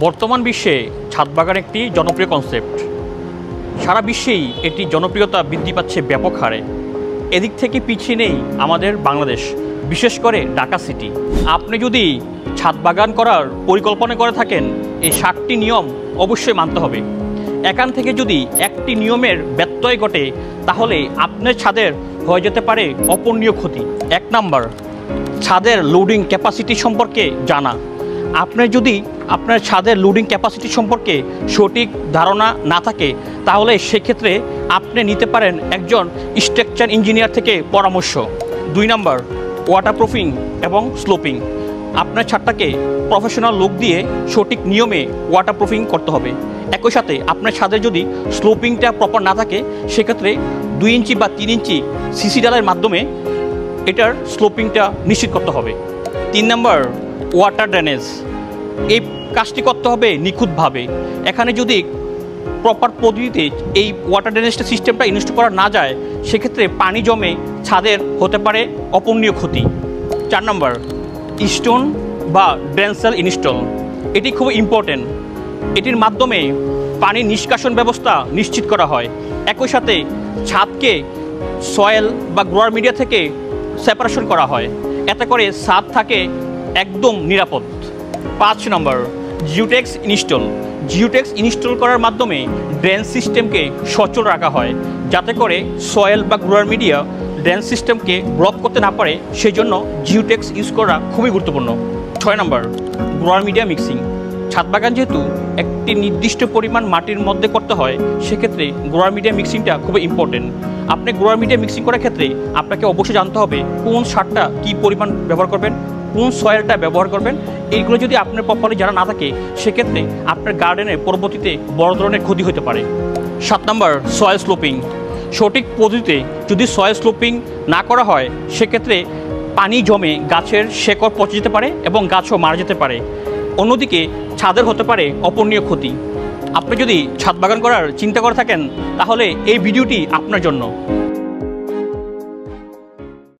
বর্তমান বিশ্বে ছাদ বাগান একটি জনপ্রিয় কনসেপ্ট। সারা বিশ্বেই এটি জনপ্রিয়তা বৃদ্ধি পাচ্ছে ব্যাপক হারে। এদিক থেকে পিছিয়ে নেই আমাদের বাংলাদেশ, বিশেষ করে ঢাকা সিটি। আপনি যদি ছাদ বাগান করার পরিকল্পনা করে থাকেন, এই 7টি নিয়ম অবশ্যই মানতে হবে। এখান থেকে যদি একটি নিয়মের ব্যত্যয় ঘটে, তাহলে আপনার ছাদের হয়ে যেতে পারে অপূরণীয় ক্ষতি। 1 নাম্বার, ছাদের লোডিং ক্যাপাসিটি সম্পর্কে জানা। আপনার যদি আপনার ছাদের লোডিং ক্যাপাসিটি সম্পর্কে সঠিক ধারণা না থাকে, তাহলে সেক্ষেত্রে আপনি নিতে পারেন একজন স্ট্রাকচার ইঞ্জিনিয়ার থেকে পরামর্শ। 2 নাম্বার, ওয়াটারপ্রুফিং এবং স্লোপিং। আপনার ছাদটাকে প্রফেশনাল লোক দিয়ে সঠিক নিয়মে ওয়াটারপ্রুফিং করতে হবে। একই সাথে আপনার ছাদে যদি স্লোপিংটা প্রপার না থাকে, সেক্ষেত্রে 2 ইঞ্চি বা 3 ইঞ্চি সিসি ডালের মাধ্যমে এটার স্লোপিংটা নিশ্চিত করতে হবে। 3 নাম্বার, ওয়াটার ড্রেনেজ। এই কাজটি করতে হবে নিখুঁতভাবে। এখানে যদি প্রপার পদ্ধতিতে এই ওয়াটার ড্রেনেজটা সিস্টেমটা ইনস্টল করা না যায়, সেক্ষেত্রে পানি জমে ছাদের হতে পারে অপূরণীয় ক্ষতি। 4 নম্বর, স্টোন বা ড্রেন সেল ইনস্টল। এটি খুব ইম্পর্টেন্ট। এটির মাধ্যমে পানি নিষ্কাশন ব্যবস্থা নিশ্চিত করা হয়। একই সাথে ছাদকে সয়েল বা গ্রোয়ার মিডিয়া থেকে সেপারেশন করা হয়, এতে করে ছাদ থাকে একদম নিরাপদ। 5 নম্বর, জিওটেক্স ইনস্টল। জিওটেক্স ইনস্টল করার মাধ্যমে ড্রেন সিস্টেমকে সচল রাখা হয়, যাতে করে সয়েল বা গ্রোয়ার মিডিয়া ড্রেন সিস্টেমকে ব্লক করতে না পারে। সেই জন্য জিওটেক্স ইউজ করা খুবই গুরুত্বপূর্ণ। 6 নম্বর, গ্রোয়ার মিডিয়া মিক্সিং। ছাদ বাগান যেহেতু একটি নির্দিষ্ট পরিমাণ মাটির মধ্যে করতে হয়, সেক্ষেত্রে গ্রোয়ার মিডিয়া মিক্সিংটা খুবই ইম্পর্টেন্ট। আপনি গ্রোয়ার মিডিয়া মিক্সিং করার ক্ষেত্রে আপনাকে অবশ্যই জানতে হবে কোন সারটা কী পরিমাণ ব্যবহার করবেন, কোন সয়েলটা ব্যবহার করবেন। এইগুলো যদি আপনার প্রপারলি জানা না থাকে, সেক্ষেত্রে আপনার গার্ডেনে পরবর্তীতে বড় ধরনের ক্ষতি হতে পারে। 7 নম্বর, সয়েল স্লোপিং। সঠিক পদ্ধতিতে যদি সয়েল স্লোপিং না করা হয়, সেক্ষেত্রে পানি জমে গাছের শেকড় পচে যেতে পারে এবং গাছও মারা যেতে পারে। অন্যদিকে ছাদের হতে পারে অপূরণীয় ক্ষতি। আপনি যদি ছাদ বাগান করার চিন্তা করে থাকেন, তাহলে এই ভিডিওটি আপনার জন্য।